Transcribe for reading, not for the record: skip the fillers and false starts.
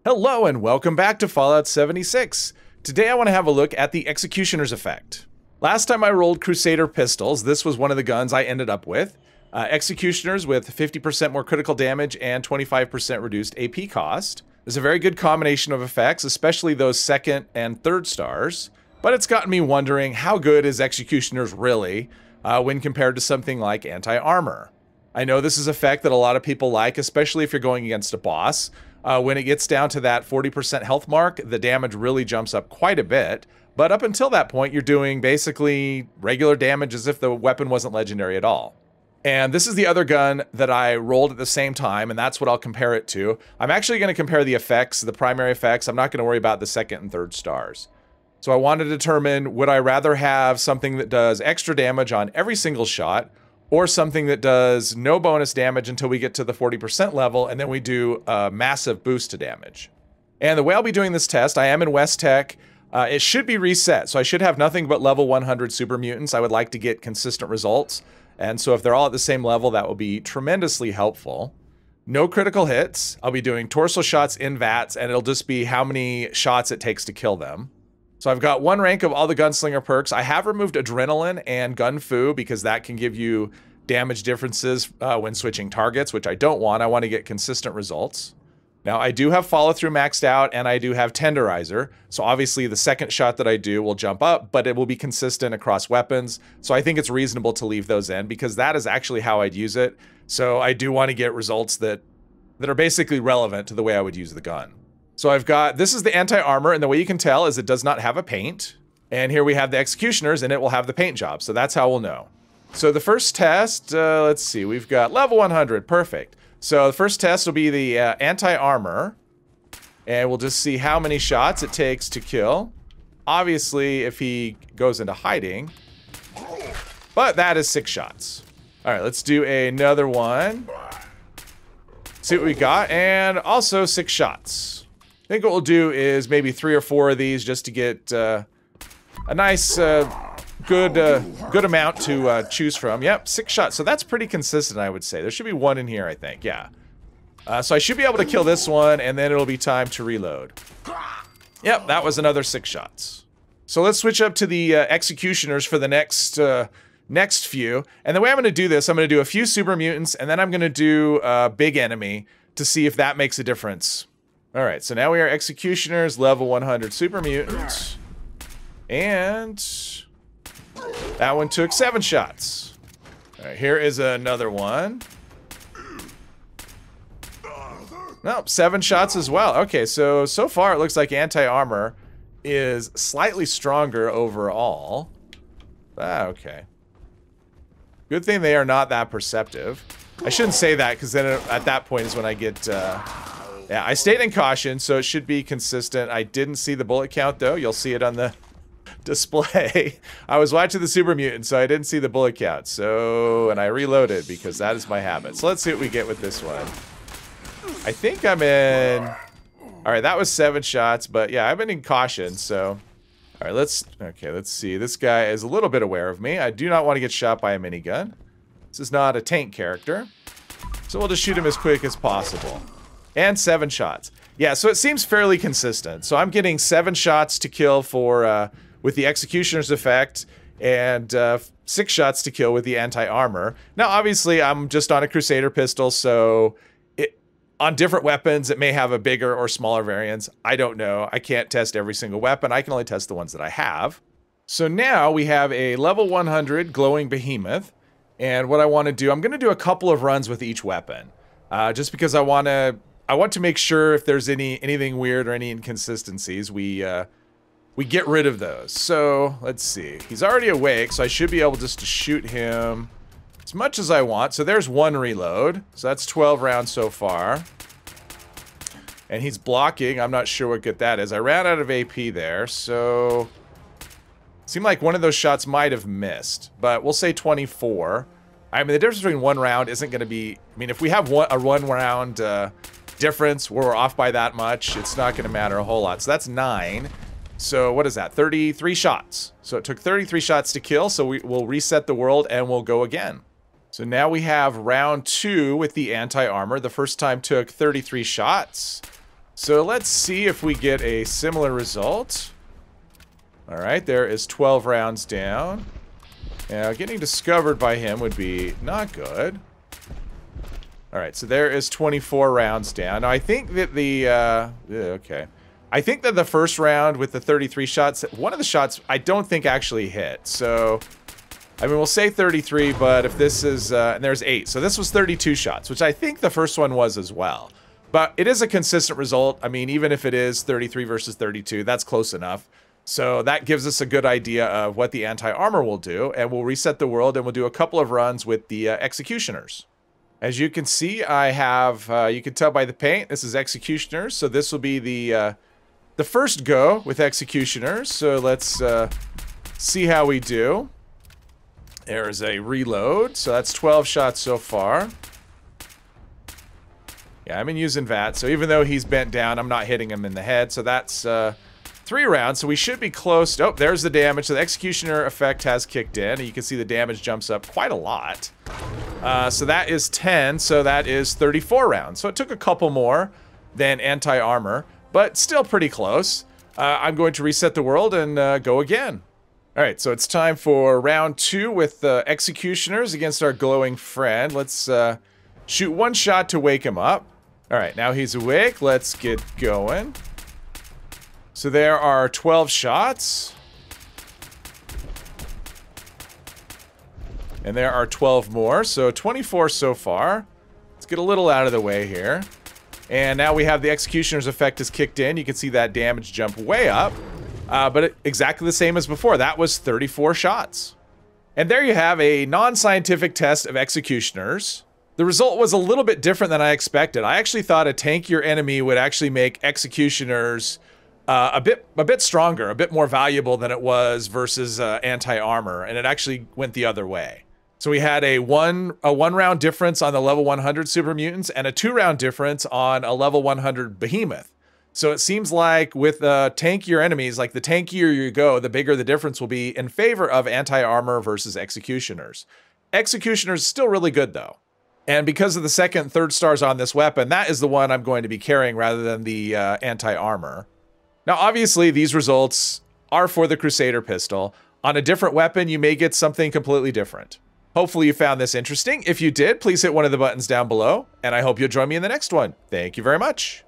Hello and welcome back to Fallout 76. Today I want to have a look at the Executioner's effect. Last time I rolled Crusader Pistols, this was one of the guns I ended up with. Executioners with 50% more critical damage and 25% reduced AP cost. There's a very good combination of effects, especially those second and third stars. But it's gotten me wondering, how good is Executioners really when compared to something like anti-armor? I know this is an effect that a lot of people like, especially if you're going against a boss. When it gets down to that 40% health mark, the damage really jumps up quite a bit. But up until that point, you're doing basically regular damage as if the weapon wasn't legendary at all. And this is the other gun that I rolled at the same time, and that's what I'll compare it to. I'm actually going to compare the effects, the primary effects. I'm not going to worry about the second and third stars. So I want to determine, would I rather have something that does extra damage on every single shot, or something that does no bonus damage until we get to the 40% level, and then we do a massive boost to damage. And the way I'll be doing this test, I am in West Tech. It should be reset, so I should have nothing but level 100 super mutants. I would like to get consistent results, and so if they're all at the same level, that will be tremendously helpful. No critical hits. I'll be doing torso shots in VATS, and it'll just be how many shots it takes to kill them. So I've got one rank of all the gunslinger perks. I have removed adrenaline and gun fu because that can give you damage differences when switching targets, which I don't want. I want to get consistent results. Now I do have follow through maxed out, and I do have tenderizer. So obviously the second shot that I do will jump up, but it will be consistent across weapons. So I think it's reasonable to leave those in because that is actually how I'd use it. So I do want to get results that are basically relevant to the way I would use the gun. So I've got, this is the anti-armor, and the way you can tell is it does not have a paint. And here we have the Executioners, and it will have the paint job. So that's how we'll know. So the first test, let's see, we've got level 100, perfect. So the first test will be the anti-armor, and we'll just see how many shots it takes to kill. Obviously, if he goes into hiding, but that is 6 shots. All right, let's do another one. See what we got, and also 6 shots. I think what we'll do is maybe 3 or 4 of these just to get a nice, good amount to choose from. Yep, 6 shots. So that's pretty consistent, I would say. There should be 1 in here, I think. Yeah. So I should be able to kill this one, and then it'll be time to reload. Yep, that was another 6 shots. So let's switch up to the Executioners for the next few. And the way I'm going to do this, I'm going to do a few super mutants, and then I'm going to do a big enemy to see if that makes a difference. All right, so now we are Executioners, level 100 super mutants. And that one took 7 shots. All right, here is another one. Nope, 7 shots as well. Okay, so far it looks like anti-armor is slightly stronger overall. Okay. Good thing they are not that perceptive. I shouldn't say that because then at that point is when I get... yeah, I stayed in caution, so it should be consistent. I didn't see the bullet count, though. You'll see it on the display. I was watching the super mutant, so I didn't see the bullet count. So, and I reloaded because that is my habit. So let's see what we get with this one. I think I'm in... All right, that was 7 shots, but yeah, I've been in caution, so... All right, let's see. This guy is a little bit aware of me. I do not want to get shot by a minigun. This is not a tank character. So we'll just shoot him as quick as possible. And 7 shots. Yeah, so it seems fairly consistent. So I'm getting 7 shots to kill for with the Executioner's effect, and 6 shots to kill with the anti-armor. Now, obviously, I'm just on a Crusader pistol, so on different weapons, it may have a bigger or smaller variance. I don't know. I can't test every single weapon. I can only test the ones that I have. So now we have a level 100 glowing behemoth, and what I want to do, I'm going to do a couple of runs with each weapon, just because I want to make sure if there's anything weird or any inconsistencies, we get rid of those. So let's see. He's already awake, so I should be able just to shoot him as much as I want. So there's 1 reload. So that's 12 rounds so far. And he's blocking. I'm not sure what good that is. I ran out of AP there, so seemed like one of those shots might have missed, but we'll say 24. I mean, the difference between 1 round isn't going to be... I mean, if we have a 1 round difference where we're off by that much, it's not going to matter a whole lot. So that's 9. So what is that? 33 shots. So it took 33 shots to kill, so we'll reset the world and we'll go again. So now we have round 2 with the anti-armor. The first time took 33 shots. So let's see if we get a similar result. All right, there is 12 rounds down. Now, getting discovered by him would be not good. All right, so there is 24 rounds down. Now, I think that okay. I think that the first round with the 33 shots, one of the shots I don't think actually hit. So, I mean, we'll say 33, but if this is, and there's 8. So this was 32 shots, which I think the first one was as well. But it is a consistent result. I mean, even if it is 33 versus 32, that's close enough. So that gives us a good idea of what the anti-armor will do. And we'll reset the world and we'll do a couple of runs with the executioners. As you can see, I have, you can tell by the paint, this is executioners. So this will be the first go with executioners. So let's see how we do. There's a reload. So that's 12 shots so far. Yeah, I've been using VAT. So even though he's bent down, I'm not hitting him in the head. So that's 3 rounds. So we should be close. Oh, there's the damage. So the executioner effect has kicked in. And you can see the damage jumps up quite a lot. So that is 10. So that is 34 rounds. So it took a couple more than anti-armor, but still pretty close. I'm going to reset the world and go again. All right, so it's time for round 2 with executioners against our glowing friend. Let's shoot 1 shot to wake him up. All right, now he's awake. Let's get going. So there are 12 shots. And there are 12 more, so 24 so far. Let's get a little out of the way here. And now we have the executioner's effect is kicked in. You can see that damage jump way up. But exactly the same as before. That was 34 shots. And there you have a non-scientific test of executioners. The result was a little bit different than I expected. I actually thought a tankier enemy would actually make executioners a bit stronger, a bit more valuable than it was versus anti-armor, and it actually went the other way. So we had a one round difference on the level 100 super mutants and a 2-round difference on a level 100 behemoth. So it seems like with tankier enemies, like the tankier you go, the bigger the difference will be in favor of anti-armor versus executioners. Executioners is still really good though. And because of the 2nd and 3rd stars on this weapon, that is the one I'm going to be carrying rather than the anti-armor. Now, obviously, these results are for the Crusader pistol. On a different weapon, you may get something completely different. Hopefully you found this interesting. If you did, please hit one of the buttons down below, and I hope you'll join me in the next one. Thank you very much.